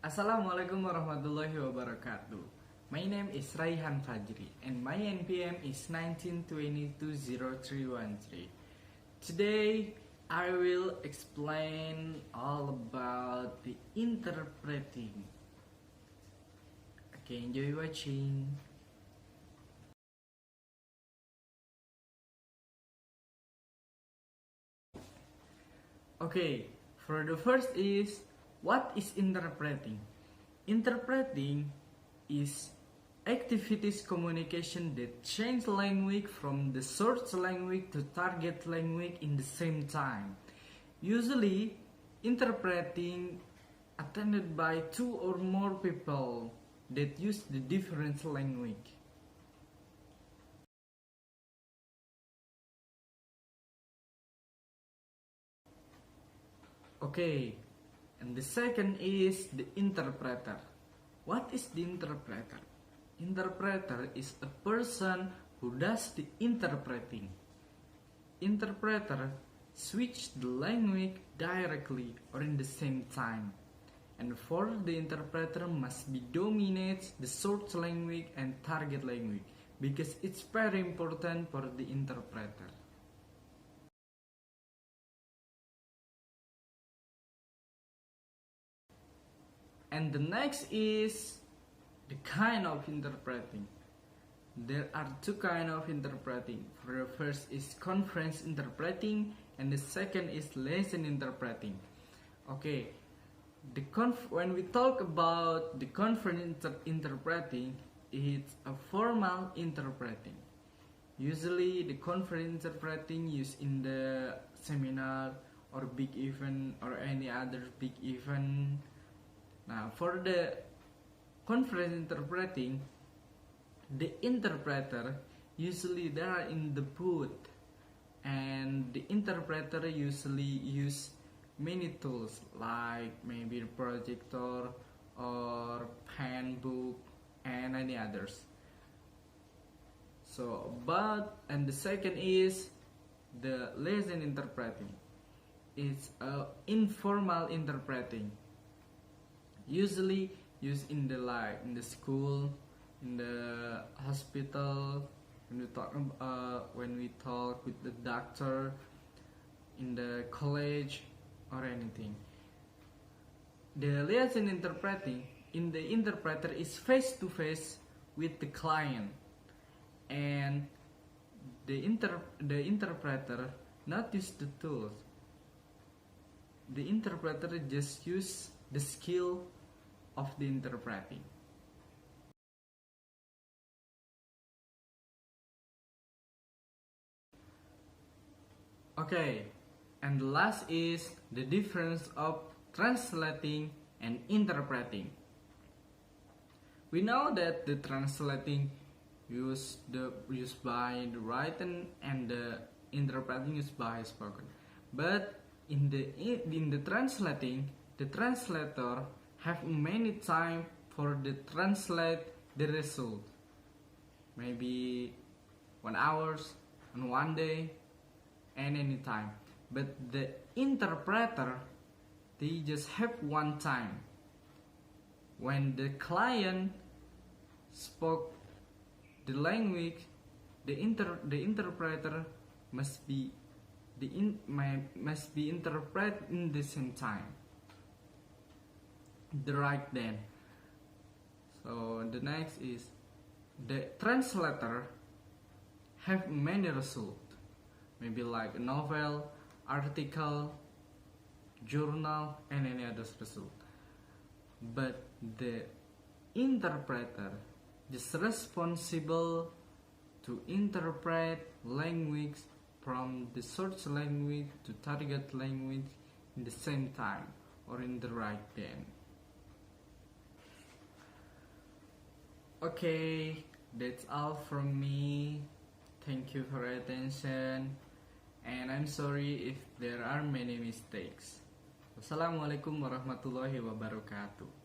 Assalamualaikum warahmatullahi wabarakatuh. My name is Raihan Fajri and my NPM is 19220313. Today I will explain all about the interpreting. Okay, enjoy watching. Okay, for the first is, what is interpreting? Interpreting is activities communication that change language from the source language to target language in the same time. Usually, interpreting attended by two or more people that use the different language. Okay, and the second is the interpreter. What is the interpreter? Interpreter is a person who does the interpreting. Interpreter switch the language directly or in the same time. And for the interpreter must be dominate the source language and target language because it's very important for the interpreter. And the next is the kind of interpreting. There are two kinds of interpreting. The first is conference interpreting and the second is lesson interpreting. Okay, when we talk about the conference interpreting, it's a formal interpreting. Usually the conference interpreting used in the seminar or big event or any other big event. Now, for the conference interpreting, the interpreter usually they are in the booth, and the interpreter usually use many tools like maybe the projector or pen, book, and any others. So, and the second is the lesson interpreting. It's a informal interpreting. Usually used in the school, in the hospital, when we talk with the doctor, in the college or anything. The liaison interpreting in the interpreter is face to face with the client, and the interpreter not use the tools. The interpreter just use the skill of the interpreting. Okay, and the last is the difference of translating and interpreting. We know that the translating used by the written and the interpreting used by spoken. But in the translating, the translator have many time for the translate the result. Maybe 1 hour, on 1 day, and any time. But the interpreter, they just have one time. When the client spoke the language, the interpreter must be interpreted in the same time. The right then. So the next is the translator have many results, maybe like a novel, article, journal, and any other result. But the interpreter is responsible to interpret language from the source language to target language in the same time or in the right then. Okay, that's all from me. Thank you for your attention, and I'm sorry if there are many mistakes. Wassalamualaikum warahmatullahi wabarakatuh.